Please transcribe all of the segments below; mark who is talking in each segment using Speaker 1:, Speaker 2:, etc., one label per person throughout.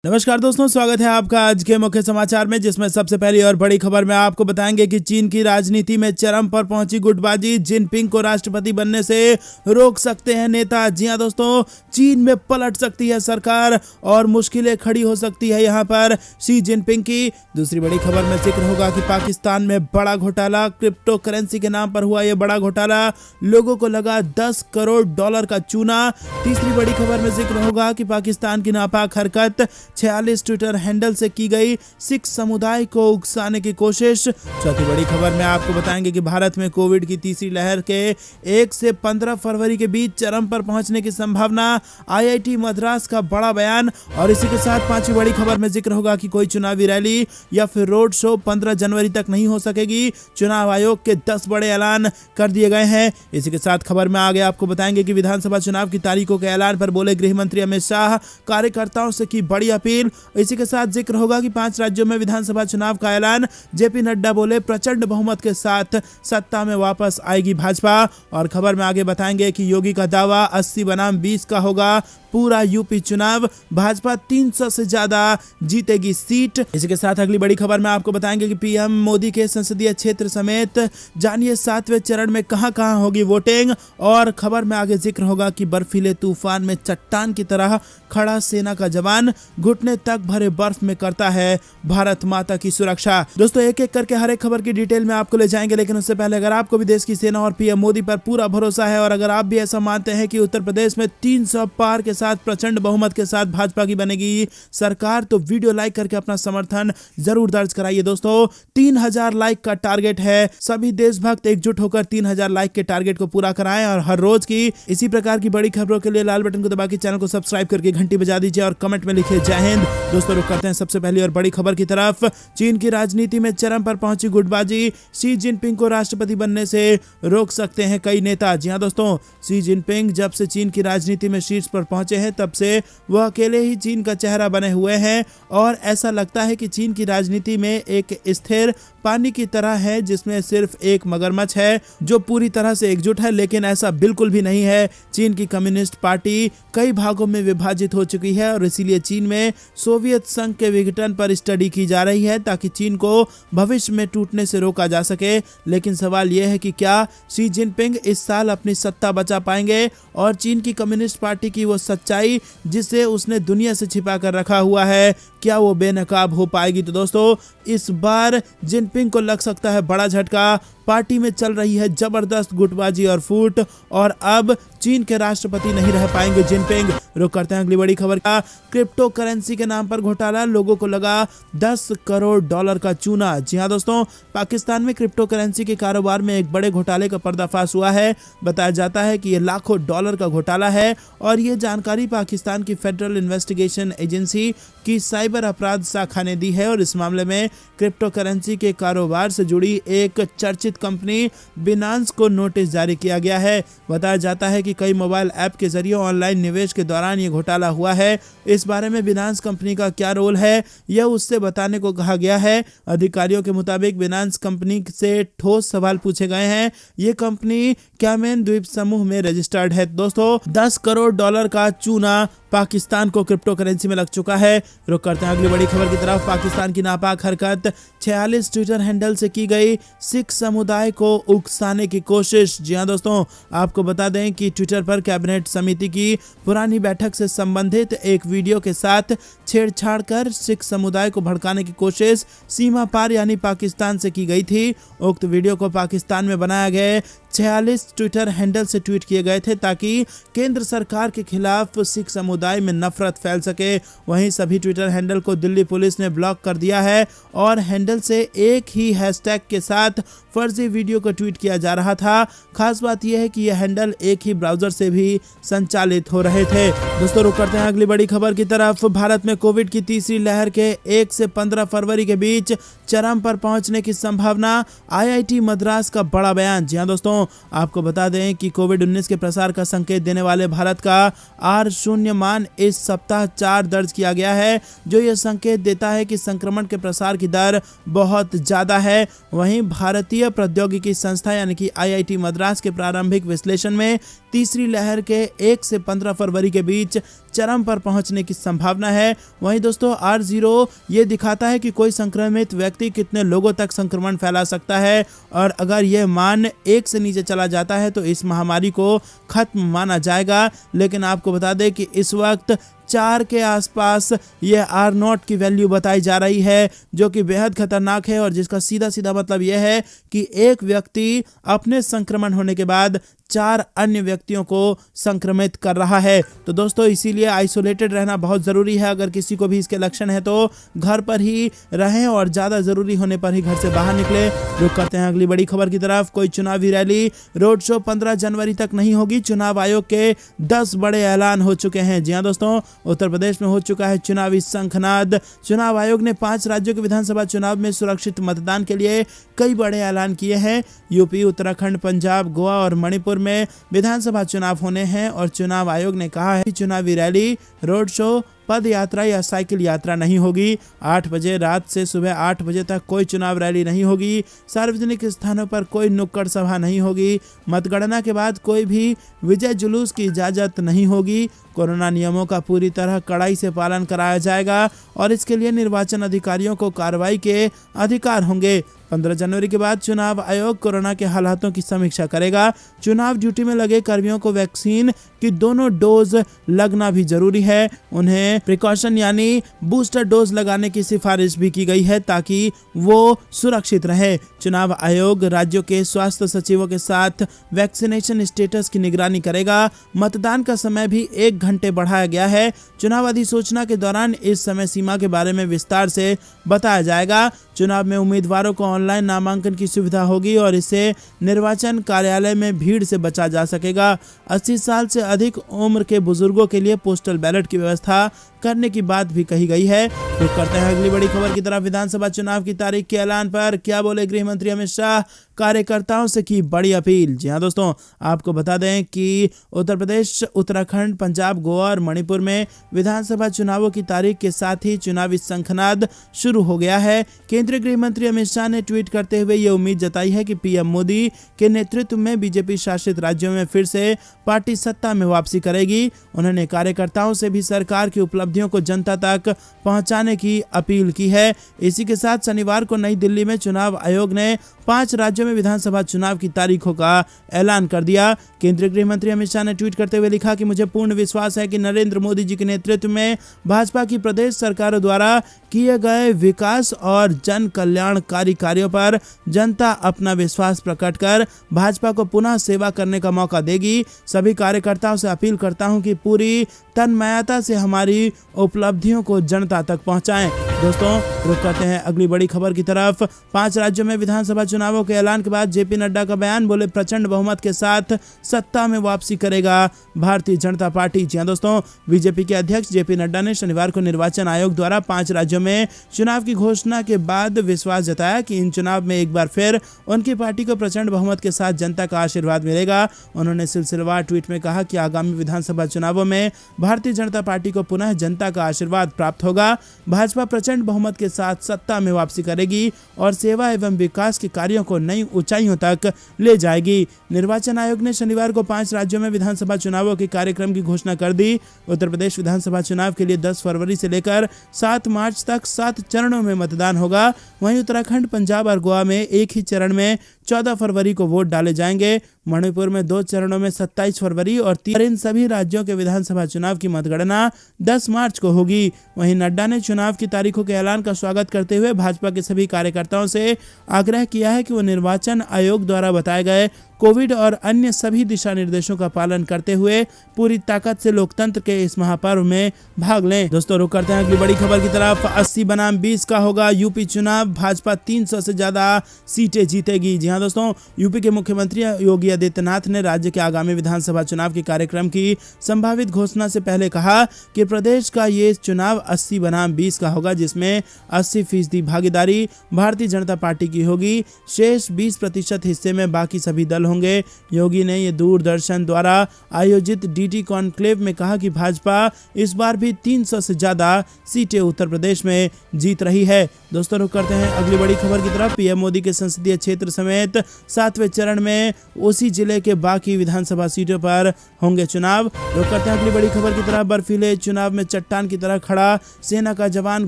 Speaker 1: नमस्कार दोस्तों, स्वागत है आपका आज के मुख्य समाचार में, जिसमें सबसे पहली और बड़ी खबर में आपको बताएंगे कि चीन की राजनीति में चरम पर पहुंची गुटबाजी। जिनपिंग को राष्ट्रपति बनने से रोक सकते हैं नेता। जी हां दोस्तों, चीन में पलट सकती है सरकार और मुश्किलें खड़ी हो सकती है यहां पर शी जिनपिंग की। दूसरी बड़ी खबर में जिक्र होगा कि पाकिस्तान में बड़ा घोटाला, क्रिप्टो करेंसी के नाम पर हुआ यह बड़ा घोटाला, लोगों को लगा $10 करोड़ का चूना। तीसरी बड़ी खबर में जिक्र होगा कि पाकिस्तान की नापाक हरकत 46 ट्विटर हैंडल से की गई सिख समुदाय को उकसाने की कोशिश। चौथी बड़ी खबर में आपको बताएंगे कि भारत में कोविड की तीसरी लहर के 1 से 15 फरवरी के बीच चरम पर पहुंचने की संभावना, आईआईटी मद्रास का बड़ा बयान। और इसी के साथ पांचवी बड़ी खबर में जिक्र होगा कि कोई चुनावी रैली या फिर रोड शो 15 जनवरी तक नहीं हो सकेगी। चुनाव आयोग के 10 बड़े ऐलान कर दिए गए हैं। इसी के साथ खबर में आगे आपको बताएंगे कि विधानसभा चुनाव की तारीखों के ऐलान पर बोले गृह मंत्री अमित शाह, कार्यकर्ताओं से की बड़ी अपील। इसी के साथ जिक्र होगा कि 5 राज्यों में विधानसभा चुनाव का ऐलान, जेपी नड्डा बोले प्रचंड बहुमत के साथ सत्ता में वापस आएगी भाजपा। और खबर में आगे बताएंगे कि योगी का दावा 80 बनाम 20 का होगा पूरा यूपी चुनाव, भाजपा 300 से ज्यादा जीतेगी सीट। इसी के साथ अगली बड़ी खबर में आपको बताएंगे कि पीएम मोदी के संसदीय क्षेत्र समेत जानिए 7वें चरण में कहां-कहां होगी वोटिंग। और खबर में आगे जिक्र होगा कि बर्फीले तूफान में चट्टान की तरह खड़ा सेना का जवान घुटने तक भरे बर्फ में करता है भारत माता की सुरक्षा। दोस्तों, एक एक करके हर एक खबर की डिटेल में आपको ले जाएंगे, लेकिन उससे पहले अगर आपको भी देश की सेना और पीएम मोदी पर पूरा भरोसा है और अगर आप भी ऐसा मानते हैं कि उत्तर प्रदेश में 300 पार के साथ प्रचंड बहुमत के साथ भाजपा की बनेगी सरकार, तो वीडियो लाइक करके अपना समर्थन जरूर दर्ज कराइए। दोस्तों, 3000 लाइक का टारगेट है। सभी देशभक्त एकजुट होकर 3000 लाइक के टारगेट को पूरा कराएं और हर रोज की इसी प्रकार की बड़ी खबरों के लिए लाल बटन को दबा के चैनल को सब्सक्राइब करके घंटी बजा दीजिए और कमेंट में लिखिए जय हिंद। दोस्तों, रुक करते हैं सबसे पहली और बड़ी खबर की तरफ। चीन की राजनीति में चरम पर पहुंची गुटबाजी, शी जिनपिंग को राष्ट्रपति बनने से रोक सकते हैं कई नेता। जी हां दोस्तों, शी जिनपिंग जब से चीन की राजनीति में शीर्ष पर पहुंचे हैं तब से वह अकेले ही चीन का चेहरा बने हुए हैं और ऐसा लगता है कि चीन की राजनीति में एक स्थिर पानी की तरह है जिसमें सिर्फ एक मगरमच्छ है जो पूरी तरह से एकजुट है, लेकिन ऐसा बिल्कुल भी नहीं है। चीन की कम्युनिस्ट पार्टी कई भागों में विभाजित हो चुकी है और इसीलिए चीन में सोवियत संघ के विघटन पर स्टडी की जा रही है ताकि चीन को भविष्य में टूटने से रोका जा सके। लेकिन सवाल यह है कि क्या शी जिनपिंग इस साल अपनी सत्ता बचा पाएंगे और चीन की कम्युनिस्ट पार्टी की वो सच्चाई जिसे उसने दुनिया से छिपा कर रखा हुआ है, क्या वो बेनकाब हो पाएगी? तो दोस्तों, इस बार जिनपिंग को लग सकता है बड़ा झटका। पार्टी में चल रही है जबरदस्त गुटबाजी और फूट और अब चीन के राष्ट्रपति नहीं रह पाएंगे जिनपिंग। रुक करते हैं अगली बड़ी खबर का। क्रिप्टो करेंसी के नाम पर घोटाला, लोगों को लगा $10 करोड़ का चूना। जी हां दोस्तों, पाकिस्तान में क्रिप्टो करेंसी के कारोबार में एक बड़े घोटाले का पर्दाफाश हुआ है। बताया जाता है कि यह लाखों डॉलर का घोटाला है और ये जानकारी पाकिस्तान की फेडरल इन्वेस्टिगेशन एजेंसी की साइबर अपराध शाखा ने दी है। और इस मामले में क्रिप्टो करेंसी के कारोबार से जुड़ी एक चर्चित कंपनी बिनांस को नोटिस जारी किया गया है। बताया जाता है कि कई मोबाइल ऐप के जरिए ऑनलाइन निवेश के दौरान ये घोटाला हुआ है। इस बारे में बिनांस कंपनी का क्या रोल है, यह उससे बताने को कहा गया है। अधिकारियों के मुताबिक बिनांस कंपनी से ठोस सवाल पूछे गए हैं। ये कंपनी कैमन द्वीप समूह में रजिस्टर्ड है। दोस्तों, $10 करोड़ का चूना पाकिस्तान को क्रिप्टो करेंसी में लग चुका है। रुक करते हैं अगली बड़ी खबर की तरफ। पाकिस्तान की नापाक हरकत, 46 ट्विटर हैंडल से की गई सिख समुदाय को उकसाने की कोशिश। जी हां दोस्तों, आपको बता दें कि ट्विटर पर कैबिनेट समिति की पुरानी बैठक से संबंधित एक वीडियो के साथ छेड़छाड़ कर सिख समुदाय को भड़काने की कोशिश सीमा पार यानी पाकिस्तान से की गई थी। उक्त वीडियो को पाकिस्तान में बनाए गए 46 ट्विटर हैंडल से ट्वीट किए गए थे ताकि केंद्र सरकार के खिलाफ सिख समुदाय में नफरत फैल सके। वहीं सभी ट्विटर हैंडल को दिल्ली पुलिस ने ब्लॉक कर दिया है और हैंडल से एक ही हैशटैग के साथ फर्जी वीडियो को ट्वीट किया जा रहा था। खास बात यह है कि यह हैंडल एक ही ब्राउजर से भी संचालित हो रहे थे। दोस्तों, रुक करते हैं अगली बड़ी खबर की तरफ। भारत में कोविड की तीसरी लहर के 1 से 15 फरवरी के बीच चरम पर पहुंचने की संभावना, आईआईटी मद्रास का बड़ा बयान। जी हां दोस्तों, आपको बता दें कि कोविड-19 के प्रसार का संकेत देने वाले भारत का R0 मान इस सप्ताह 4 दर्ज किया गया है, जो यह संकेत देता है कि संक्रमण के प्रसार की दर बहुत ज्यादा है। वहीं भारतीय प्रौद्योगिकी संस्था यानी कि आईआईटी मद्रास के प्रारंभिक विश्लेषण में तीसरी लहर के 1 से 15 फरवरी के बीच चरम पर पहुंचने की संभावना है। वहीं दोस्तों R0 ये दिखाता है कि कोई संक्रमित व्यक्ति कितने लोगों तक संक्रमण फैला सकता है, और अगर यह मान 1 से नीचे चला जाता है तो इस महामारी को खत्म माना जाएगा। लेकिन आपको बता दें कि इस वक्त 4 के आसपास यह R0 की वैल्यू बताई जा रही है, जो कि बेहद खतरनाक है और जिसका सीधा सीधा मतलब यह है कि एक व्यक्ति अपने संक्रमण होने के बाद 4 अन्य व्यक्तियों को संक्रमित कर रहा है। तो दोस्तों इसीलिए आइसोलेटेड रहना बहुत ज़रूरी है। अगर किसी को भी इसके लक्षण है तो घर पर ही रहें और ज़्यादा ज़रूरी होने पर ही घर से बाहर निकले। रुक करते हैं अगली बड़ी खबर की तरफ। कोई चुनावी रैली रोड शो 15 जनवरी तक नहीं होगी। चुनाव आयोग के 10 बड़े ऐलान हो चुके हैं। जी हाँ दोस्तों, उत्तर प्रदेश में हो चुका है चुनावी शंखनाद। चुनाव आयोग ने 5 राज्यों के विधानसभा चुनाव में सुरक्षित मतदान के लिए कई बड़े ऐलान किए हैं। यूपी, उत्तराखंड, पंजाब, गोवा और मणिपुर में विधानसभा चुनाव होने हैं और चुनाव आयोग ने कहा है कि चुनावी रैली, रोड शो, पद यात्रा या साइकिल यात्रा नहीं होगी। 8 बजे रात से सुबह 8 बजे तक कोई चुनाव रैली नहीं होगी। सार्वजनिक स्थानों पर कोई नुक्कड़ सभा नहीं होगी। मतगणना के बाद कोई भी विजय जुलूस की इजाजत नहीं होगी। कोरोना नियमों का पूरी तरह कड़ाई से पालन कराया जाएगा और इसके लिए निर्वाचन अधिकारियों को कार्रवाई के अधिकार होंगे। 15 जनवरी के बाद चुनाव आयोग कोरोना के हालातों की समीक्षा करेगा। चुनाव ड्यूटी में लगे कर्मियों को वैक्सीन की दोनों डोज लगना भी जरूरी है। उन्हें प्रिकॉशन यानी बूस्टर डोज लगाने की सिफारिश भी की गई है ताकि वो सुरक्षित रहे। चुनाव आयोग राज्यों के स्वास्थ्य सचिवों के साथ वैक्सीनेशन स्टेटस की निगरानी करेगा। मतदान का समय भी 1 घंटे बढ़ाया गया है। चुनाव अधिसूचना के दौरान इस समय सीमा के बारे में विस्तार से बताया जाएगा। चुनाव में उम्मीदवारों को ऑनलाइन नामांकन की सुविधा होगी और इससे निर्वाचन कार्यालय में भीड़ से बचा जा सकेगा। 80 साल से अधिक उम्र के बुजुर्गों के लिए पोस्टल बैलेट की व्यवस्था करने की बात भी कही गई है। रुक करते हैं अगली बड़ी खबर की तरफ। विधानसभा चुनाव की तारीख के ऐलान पर क्या बोले गृह मंत्री अमित शाह? कार्यकर्ताओं से की बड़ी अपील। जी हाँ दोस्तों, आपको बता दें कि उत्तर प्रदेश, उत्तराखंड, पंजाब, गोवा और मणिपुर में विधानसभा चुनावों की तारीख के साथ ही चुनावी शंखनाद शुरू हो गया है। केंद्रीय गृह मंत्री अमित शाह ने ट्वीट करते हुए ये उम्मीद जताई है कि पीएम मोदी के नेतृत्व में बीजेपी शासित राज्यों में फिर से पार्टी सत्ता में वापसी करेगी। उन्होंने कार्यकर्ताओं से भी सरकार की उपलब्धियों को जनता तक पहुंचाने की अपील की है। इसी के साथ शनिवार को नई दिल्ली में चुनाव आयोग ने 5 राज्यों में विधानसभा चुनाव की तारीखों का ऐलान कर दिया। केंद्रीय गृह मंत्री अमित शाह ने ट्वीट करते हुए लिखा कि मुझे पूर्ण विश्वास है कि नरेंद्र मोदी जी के नेतृत्व में भाजपा की प्रदेश सरकारों द्वारा किए गए विकास और जन कल्याणकारी कार्यों पर जनता अपना विश्वास प्रकट कर भाजपा को पुनः सेवा करने का मौका देगी। सभी कार्यकर्ताओं से अपील करता हूं कि पूरी तन्मयता से हमारी उपलब्धियों को जनता तक पहुंचाएं। दोस्तों, रुक करते हैं अगली बड़ी खबर की तरफ। 5 राज्यों में विधानसभा चुनावों के ऐलान के बाद जेपी नड्डा का बयान। बोले प्रचंड बहुमत के साथ सत्ता में वापसी करेगा भारतीय जनता पार्टी। जी हां दोस्तों, बीजेपी के अध्यक्ष जेपी नड्डा ने शनिवार को निर्वाचन आयोग द्वारा 5 राज्यों में चुनाव की घोषणा के बाद विश्वास जताया कि इन चुनाव में एक बार फिर उनकी पार्टी को प्रचंड बहुमत के साथ जनता का आशीर्वाद मिलेगा। उन्होंने सिलसिलेवार ट्वीट में कहा कि आगामी विधानसभा चुनावों में भारतीय जनता पार्टी को पुनः जनता का आशीर्वाद प्राप्त होगा। भाजपा प्रचंड बहुमत के साथ सत्ता में वापसी करेगी और सेवा एवं विकास के कार्यों को नई ऊंचाइयों तक ले जाएगी। निर्वाचन आयोग ने शनिवार को 5 राज्यों में विधानसभा चुनावों के कार्यक्रम की घोषणा कर दी। उत्तर प्रदेश विधानसभा चुनाव के लिए 10 फरवरी से लेकर 7 मार्च तक 7 चरणों में मतदान होगा। वहीं उत्तराखंड, पंजाब और गोवा में एक ही चरण में 14 फरवरी को वोट डाले जाएंगे। मणिपुर में 2 चरणों में 27 फरवरी और इन सभी राज्यों के विधानसभा चुनाव की मतगणना 10 मार्च को होगी। वहीं नड्डा ने चुनाव की तारीखों के ऐलान का स्वागत करते हुए भाजपा के सभी कार्यकर्ताओं से आग्रह किया है कि वो निर्वाचन आयोग द्वारा बताए गए कोविड और अन्य सभी दिशा निर्देशों का पालन करते हुए पूरी ताकत से लोकतंत्र के इस महापर्व में भाग लें। दोस्तों, रुक करते हैं अगली बड़ी खबर की तरफ। 80 बनाम 20 का होगा यूपी चुनाव। भाजपा 300 से ज्यादा सीटें जीतेगी। जी हां दोस्तों, यूपी के मुख्यमंत्री योगी आदित्यनाथ ने राज्य के आगामी विधानसभा चुनाव के कार्यक्रम की संभावित घोषणा से पहले कहा कि प्रदेश का ये चुनाव 80 बनाम 20 का होगा, जिसमें 80% भागीदारी भारतीय जनता पार्टी की होगी। शेष 20% हिस्से में बाकी सभी दल होंगे। योगी ने ये दूरदर्शन द्वारा आयोजित डीटी कॉन्क्लेव में कहा कि भाजपा इस बार भी 300 से ज्यादा सीटें उत्तर प्रदेश में जीत रही है। दोस्तों रुक करते हैं अगली बड़ी खबर की तरफ। पीएम मोदी के संसदीय क्षेत्र समेत 7वें चरण में उसी जिले के बाकी विधानसभा सीटों पर होंगे चुनाव। रुक करते हैं अगली बड़ी खबर की तरफ। बर्फीले चुनाव में चट्टान की तरह खड़ा सेना का जवान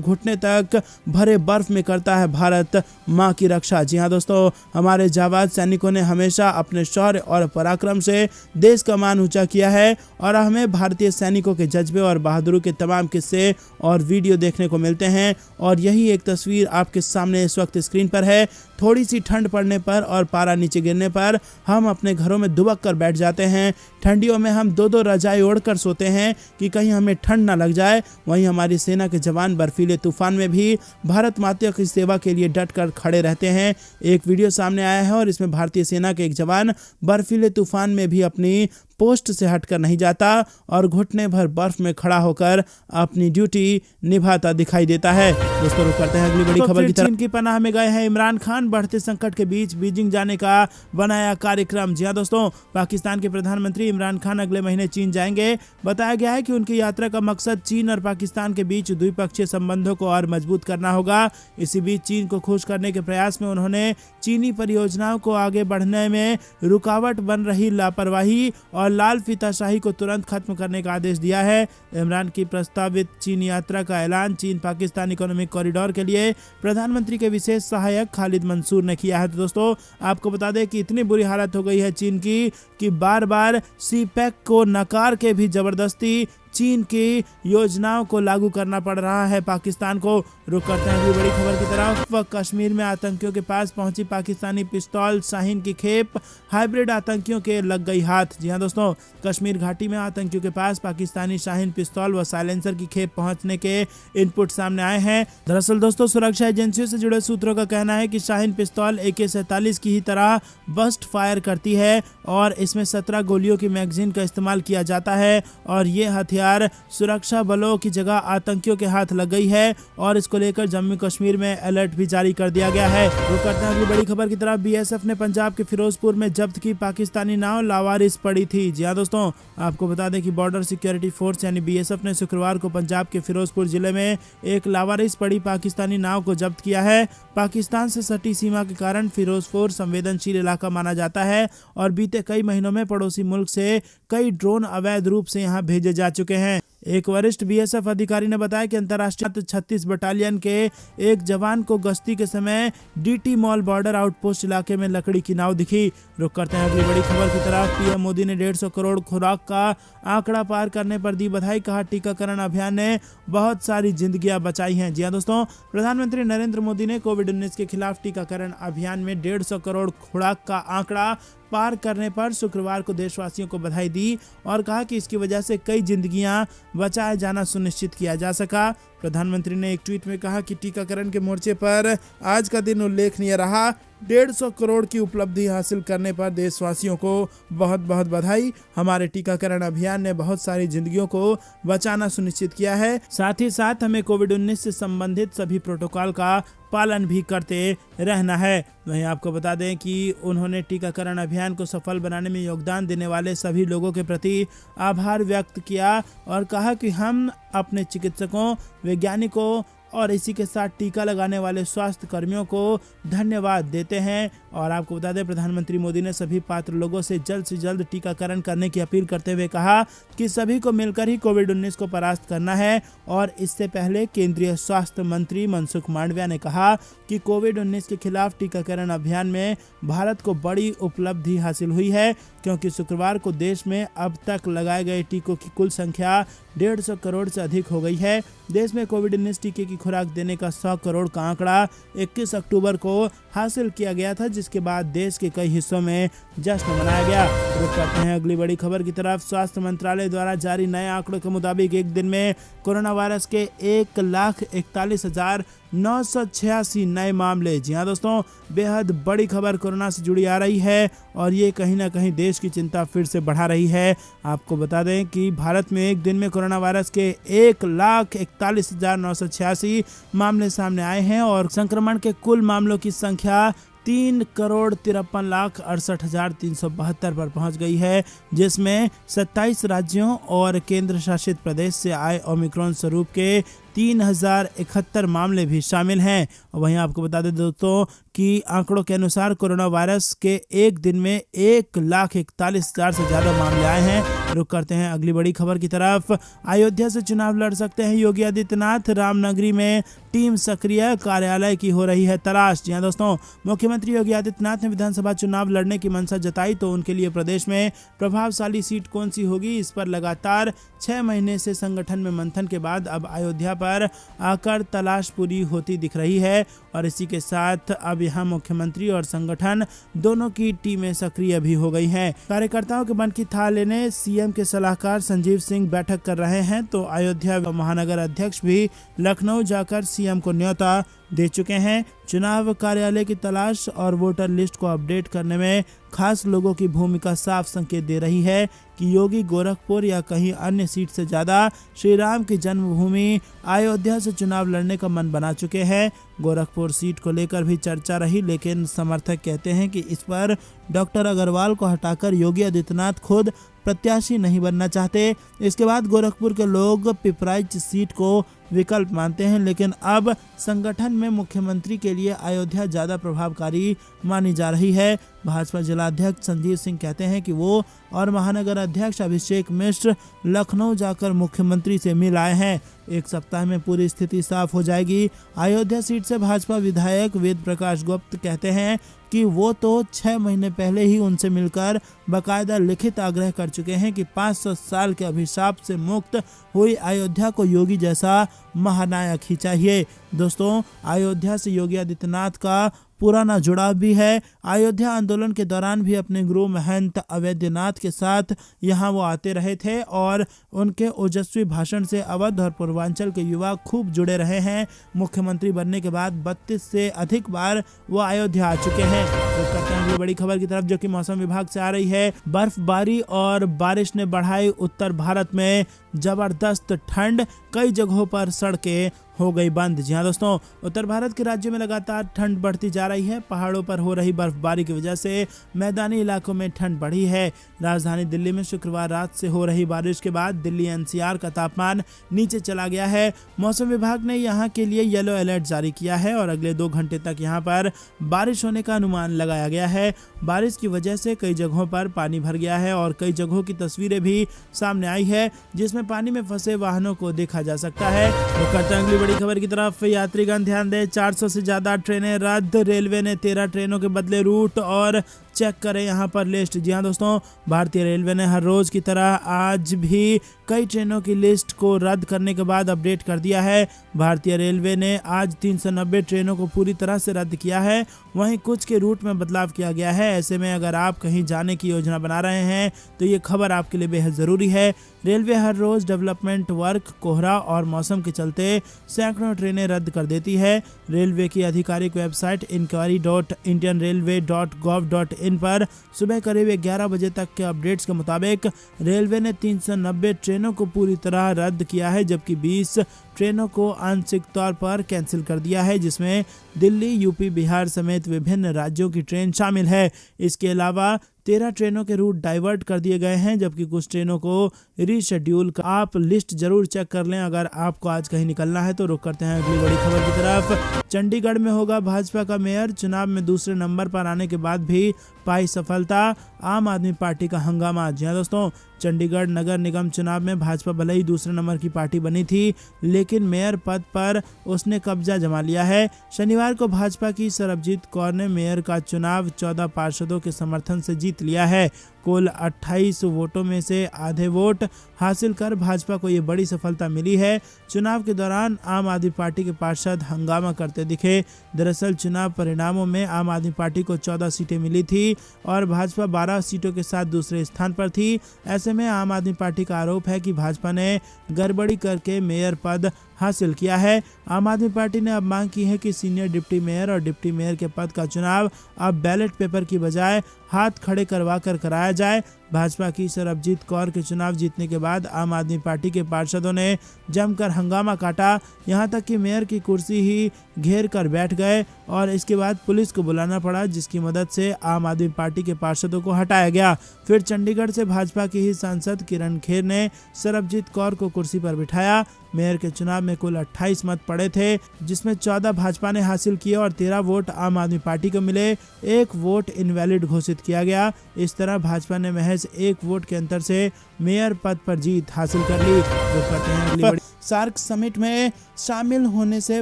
Speaker 1: घुटने तक भरे बर्फ में करता है भारत मां की रक्षा। जी हां दोस्तों, हमारे जाबाज सैनिकों ने हमेशा अपने शौर्य और पराक्रम से देश का मान ऊंचा किया है और हमें भारतीय सैनिकों के जज्बे और बहादुरी के तमाम किस्से और वीडियो देखने को मिलते हैं। और यही एक तस्वीर आपके सामने इस वक्त स्क्रीन पर है। थोड़ी सी ठंड पड़ने पर और पारा नीचे गिरने पर हम अपने घरों में दुबक कर बैठ जाते हैं। ठंडियों में हम दो दो रजाई ओढ़कर सोते हैं कि कहीं हमें ठंड ना लग जाए। वहीं हमारी सेना के जवान बर्फीले तूफान में भी भारत माता की सेवा के लिए डट कर खड़े रहते हैं। एक वीडियो सामने आया है और इसमें भारतीय सेना के एक जवान बर्फीले तूफान में भी अपनी पोस्ट से हटकर नहीं जाता और घुटने भर बर्फ में खड़ा होकर अपनी ड्यूटी निभाता दिखाई देता है। दोस्तों रुक करते हैं अगली बड़ी खबर की तरफ। चीन की पनाह में गए हैं इमरान खान। बढ़ते संकट के बीच बीजिंग जाने का बनाया कार्यक्रम। जी हां दोस्तों, पाकिस्तान के प्रधानमंत्री इमरान खान अगले महीने चीन जाएंगे। बताया गया है कि उनकी यात्रा का मकसद चीन और पाकिस्तान के बीच द्विपक्षीय संबंधों को और मजबूत करना होगा। इसी बीच चीन को खुश करने के प्रयास में उन्होंने चीनी परियोजनाओं को आगे बढ़ने में रुकावट बन रही लापरवाही और लाल फीताशाही को तुरंत खत्म करने का आदेश दिया है। इमरान की प्रस्तावित चीन यात्रा का ऐलान चीन पाकिस्तान इकोनॉमिक कॉरिडोर के लिए प्रधानमंत्री के विशेष सहायक खालिद मंसूर ने किया है। तो दोस्तों आपको बता दें कि इतनी बुरी हालत हो गई है चीन की कि बार बार सीपैक को नकार के भी जबरदस्ती चीन की योजनाओं को लागू करना पड़ रहा है पाकिस्तान को। रुक करते हैं अगली बड़ी खबर की तरफ। कश्मीर में आतंकियों के पास पहुंची पाकिस्तानी पिस्तौल शाहीन की खेप हाइब्रिड आतंकियों के लग गई हाथ। जी हां दोस्तों, कश्मीर घाटी में आतंकियों के पास पाकिस्तानी शाहीन पिस्तौल व साइलेंसर की खेप पहुंचने के इनपुट सामने आए हैं। दरअसल दोस्तों, सुरक्षा एजेंसियों से जुड़े सूत्रों का कहना है कि शाहीन पिस्तौल AK-47 की ही तरह बस्ट फायर करती है और इसमें 17 गोलियों की मैगजीन का इस्तेमाल किया जाता है और ये हथियार सुरक्षा बलों की जगह आतंकियों के हाथ लग गई है और इसको लेकर जम्मू कश्मीर में अलर्ट भी जारी कर दिया गया है। वो करते हैं अगली बड़ी खबर की तरफ। BSF ने पंजाब के फिरोजपुर में जब्त की पाकिस्तानी नाव लावारिस पड़ी थी। जी हां दोस्तों, आपको बता दें कि बॉर्डर सिक्योरिटी फोर्स यानी BSF ने शुक्रवार को पंजाब के फिरोजपुर जिले में एक लावारिस पड़ी पाकिस्तानी नाव को जब्त किया है। पाकिस्तान से सटी सीमा के कारण फिरोजपुर संवेदनशील इलाका माना जाता है और बीते कई महीनों में पड़ोसी मुल्क से कई ड्रोन अवैध रूप से यहां भेजे जा चुके हैं। एक वरिष्ठ BSF अधिकारी ने बताया कि अंतर्राष्ट्रीय 36 बटालियन के एक जवान को गश्ती के समय DT मॉल बॉर्डर आउटपोस्ट इलाके में लकड़ी की नाव दिखी। रुक करते हैं अगली बड़ी खबर की तरफ। PM मोदी ने 150 करोड़ खुराक का आंकड़ा पार करने पर दी बधाई। कहा टीकाकरण अभियान ने बहुत सारी जिंदगियां बचाई हैं। जी हां दोस्तों, प्रधानमंत्री नरेंद्र मोदी ने कोविड-19 के खिलाफ टीकाकरण अभियान में 150 करोड़ खुराक का आंकड़ा पार करने पर शुक्रवार को देशवासियों को बधाई दी और कहा कि इसकी वजह से कई जिंदगियां बचाया जाना सुनिश्चित किया जा सका। प्रधानमंत्री ने एक ट्वीट में कहा कि टीकाकरण के मोर्चे पर आज का दिन उल्लेखनीय रहा। 150 करोड़ की उपलब्धि हासिल करने पर देशवासियों को बहुत बहुत बधाई। हमारे टीकाकरण अभियान ने बहुत सारी जिंदगियों को बचाना सुनिश्चित किया है। साथ ही साथ हमें कोविड-19 से संबंधित सभी प्रोटोकॉल का पालन भी करते रहना है। वहीं आपको बता दें कि उन्होंने टीकाकरण अभियान को सफल बनाने में योगदान देने वाले सभी लोगों के प्रति आभार व्यक्त किया और कहा कि हम अपने चिकित्सकों, वैज्ञानिकों और इसी के साथ टीका लगाने वाले स्वास्थ्य कर्मियों को धन्यवाद देते हैं। और आपको बता दें, प्रधानमंत्री मोदी ने सभी पात्र लोगों से जल्द टीकाकरण करने की अपील करते हुए कहा कि सभी को मिलकर ही कोविड-19 को परास्त करना है। और इससे पहले केंद्रीय स्वास्थ्य मंत्री मनसुख मांडविया ने कहा कि कोविड-19 के खिलाफ टीकाकरण अभियान में भारत को बड़ी उपलब्धि हासिल हुई है, क्योंकि शुक्रवार को देश में अब तक लगाए गए टीकों की कुल संख्या 150 करोड़ से अधिक हो गई है। देश में कोविड-19 टीके की खुराक देने का 100 करोड़ का आंकड़ा 21 अक्टूबर को हासिल किया गया था, जिसके बाद देश के कई हिस्सों में जश्न मनाया गया। रुक करते हैं अगली बड़ी खबर की तरफ। स्वास्थ्य मंत्रालय द्वारा जारी नए आंकड़ों के मुताबिक एक दिन में कोरोना वायरस के 1,41,986 नए मामले। जी हां दोस्तों, बेहद बड़ी खबर कोरोना से जुड़ी आ रही है और ये कहीं ना कहीं देश की चिंता फिर से बढ़ा रही है। आपको बता दें कि भारत में एक दिन में कोरोना वायरस के 1,41,986 मामले सामने आए हैं और संक्रमण के कुल मामलों की संख्या 3,53,68,372 पर पहुंच गई है, जिसमें 27 राज्यों और केंद्र शासित प्रदेश से आए ओमिक्रॉन स्वरूप के 3071 मामले भी शामिल हैं। और वहीं आपको बता दें दोस्तों कि आंकड़ों के अनुसार कोरोना वायरस के एक दिन में 1,41,000 से ज़्यादा मामले आए हैं। रुक करते हैं अगली बड़ी खबर की तरफ। अयोध्या से चुनाव लड़ सकते हैं योगी आदित्यनाथ, रामनगरी में टीम सक्रिय, कार्यालय की हो रही है तलाश। जी हां दोस्तों, मुख्यमंत्री योगी आदित्यनाथ ने विधानसभा चुनाव लड़ने की मंशा जताई, तो उनके लिए प्रदेश में प्रभावशाली सीट कौन सी होगी, इस पर लगातार 6 महीने से संगठन में मंथन के बाद अब अयोध्या पर आकर तलाश पूरी होती दिख रही है। और इसी के साथ अब यहां मुख्यमंत्री और संगठन दोनों की टीमें सक्रिय भी हो गई हैं। कार्यकर्ताओं के मन की थाह लेने सीएम के सलाहकार संजीव सिंह बैठक कर रहे हैं, तो अयोध्या महानगर अध्यक्ष भी लखनऊ जाकर सीएम को न्योता दे चुके हैं। चुनाव कार्यालय की तलाश और वोटर लिस्ट को अपडेट करने में खास लोगों की भूमिका साफ संकेत दे रही है कि योगी गोरखपुर या कहीं अन्य सीट से ज़्यादा श्री राम की जन्मभूमि अयोध्या से चुनाव लड़ने का मन बना चुके हैं। गोरखपुर सीट को लेकर भी चर्चा रही, लेकिन समर्थक कहते हैं कि इस पर डॉक्टर अग्रवाल को हटाकर योगी आदित्यनाथ खुद प्रत्याशी नहीं बनना चाहते। इसके बाद गोरखपुर के लोग पिपराइच सीट को विकल्प मानते हैं, लेकिन अब संगठन में मुख्यमंत्री के लिए अयोध्या ज़्यादा प्रभावकारी मानी जा रही है। भाजपा जिला अध्यक्ष संजीव सिंह कहते हैं कि वो और महानगर अध्यक्ष अभिषेक मिश्र लखनऊ जाकर मुख्यमंत्री से मिल आए हैं। एक सप्ताह में पूरी स्थिति साफ हो जाएगी। अयोध्या सीट से भाजपा विधायक वेद प्रकाश गुप्त कहते हैं कि वो तो 6 महीने पहले ही उनसे मिलकर बाकायदा लिखित आग्रह कर चुके हैं कि 500 साल के अभिशाप से मुक्त हुई अयोध्या को योगी जैसा महानायक ही चाहिए। दोस्तों, अयोध्या से योगी आदित्यनाथ का पुराना जुड़ाव भी है। अयोध्या आंदोलन के दौरान भी अपने गुरु महंत अवैधनाथ के साथ यहाँ वो आते रहे थे और उनके ओजस्वी भाषण से अवध और पूर्वांचल के युवा खूब जुड़े रहे हैं। मुख्यमंत्री बनने के बाद 32 से अधिक बार वो अयोध्या आ चुके हैं। तो करते हैं बड़ी खबर की तरफ, जो कि मौसम विभाग से आ रही है। बर्फबारी और बारिश ने बढ़ाई उत्तर भारत में जबरदस्त ठंड, कई जगहों पर सड़कें हो गई बंद। जी हाँ दोस्तों, उत्तर भारत के राज्यों में लगातार ठंड बढ़ती जा रही है। पहाड़ों पर हो रही बर्फबारी की वजह से मैदानी इलाकों में ठंड बढ़ी है। राजधानी दिल्ली में शुक्रवार रात से हो रही बारिश के बाद दिल्ली एनसीआर का तापमान नीचे चला गया है। मौसम विभाग ने यहाँ के लिए येलो अलर्ट जारी किया है और अगले 2 घंटे तक यहाँ पर बारिश होने का अनुमान लगाया गया है। बारिश की वजह से कई जगहों पर पानी भर गया है और कई जगहों की तस्वीरें भी सामने आई है, जिसमें पानी में फंसे वाहनों को देखा जा सकता है। तो करते हैं अगली बड़ी खबर की तरफ। यात्रीगण ध्यान दें, 400 से ज्यादा ट्रेनें रद्द। रेलवे ने 13 ट्रेनों के बदले रूट और चेक करें यहाँ पर लिस्ट। जी हाँ दोस्तों, भारतीय रेलवे ने हर रोज की तरह आज भी कई ट्रेनों की लिस्ट को रद्द करने के बाद अपडेट कर दिया है। भारतीय रेलवे ने आज 390 ट्रेनों को पूरी तरह से रद्द किया है, वहीं कुछ के रूट में बदलाव किया गया है। ऐसे में अगर आप कहीं जाने की योजना बना रहे हैं तो ये खबर आपके लिए बेहद ज़रूरी है। रेलवे हर रोज डेवलपमेंट वर्क, कोहरा और मौसम के चलते सैकड़ों ट्रेनें रद्द कर देती है। रेलवे की आधिकारिक वेबसाइट inquiry.indianrailway.gov.in पर सुबह करीब 11 बजे तक के अपडेट्स के मुताबिक रेलवे ने 390 ट्रेनों को पूरी तरह रद्द किया है, जबकि 20 ट्रेनों को आंशिक तौर पर कैंसिल कर दिया है, जिसमें दिल्ली, यूपी, बिहार समेत विभिन्न राज्यों की ट्रेन शामिल है। इसके अलावा 13 ट्रेनों के रूट डाइवर्ट कर दिए गए हैं, जबकि कुछ ट्रेनों को रीशेड्यूल। आप लिस्ट जरूर चेक कर लें अगर आपको आज कहीं निकलना है। तो रुक करते हैं अगली बड़ी खबर की तरफ। चंडीगढ़ में होगा भाजपा का मेयर। चुनाव में दूसरे नंबर पर आने के बाद भी पाई सफलता, आम आदमी पार्टी का हंगामा। जी हाँ दोस्तों, चंडीगढ़ नगर निगम चुनाव में भाजपा भले ही दूसरे नंबर की पार्टी बनी थी, लेकिन मेयर पद पर उसने कब्जा जमा लिया है। शनिवार को भाजपा की सरबजीत कौर ने मेयर का चुनाव 14 पार्षदों के समर्थन से जीत लिया है। कुल 28 वोटों में से आधे वोट हासिल कर भाजपा को ये बड़ी सफलता मिली है। चुनाव के दौरान आम आदमी पार्टी के पार्षद हंगामा करते दिखे। दरअसल चुनाव परिणामों में आम आदमी पार्टी को 14 सीटें मिली थी और भाजपा 12 सीटों के साथ दूसरे स्थान पर थी। ऐसे में आम आदमी पार्टी का आरोप है कि भाजपा ने गड़बड़ी करके मेयर पद हासिल किया है। आम आदमी पार्टी ने अब मांग की है कि सीनियर डिप्टी मेयर और डिप्टी मेयर के पद का चुनाव अब बैलेट पेपर की बजाय हाथ खड़े करवा कर कराया जाए। भाजपा की सरबजीत कौर के चुनाव जीतने के बाद आम आदमी पार्टी के पार्षदों ने जमकर हंगामा काटा, यहां तक कि मेयर की कुर्सी ही घेर कर बैठ गए और इसके बाद पुलिस को बुलाना पड़ा, जिसकी मदद से आम आदमी पार्टी के पार्षदों को हटाया गया। फिर चंडीगढ़ से भाजपा की ही सांसद किरण खेर ने सरबजीत कौर को कुर्सी पर बिठाया। मेयर के चुनाव में कुल 28 मत पड़े थे, जिसमें 14 भाजपा ने हासिल किए और 13 वोट आम आदमी पार्टी को मिले। 1 वोट इनवैलिड घोषित किया गया। इस तरह भाजपा ने महज 1 वोट के अंतर से मेयर पद पर जीत हासिल कर ली। सार्क समिट में शामिल होने से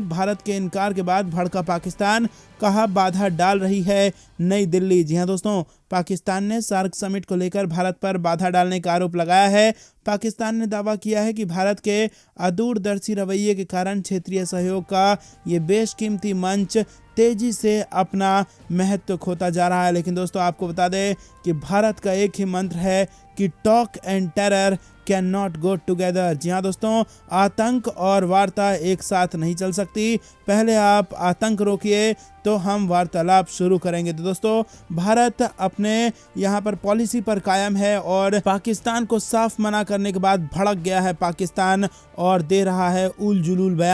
Speaker 1: भारत के इनकार के बाद भड़का पाकिस्तान, कहा बाधा डाल रही है नई दिल्ली। जी हां दोस्तों, पाकिस्तान ने सार्क समिट को लेकर भारत पर बाधा डालने का आरोप लगाया है। पाकिस्तान ने दावा किया है कि भारत के अदूरदर्शी रवैये के कारण क्षेत्रीय सहयोग का ये बेशकीमती मंच तेजी से अपना महत्व खोता जा रहा है। लेकिन दोस्तों, आपको बता दें कि भारत का एक ही मंत्र है कि talk and terror can not go together. जी हाँ दोस्तों, आतंक और वार्ता एक साथ नहीं चल सकती। पहले आप आतंक रोकिए तो हम वार्तालाप शुरू करेंगे। तो दोस्तों, भारत अपने यहाँ पर पॉलिसी पर कायम है और पाकिस्तान को साफ मना करने के बाद भड़क गया है पाकिस्तान और दे रहा है उल जुलूल बयान।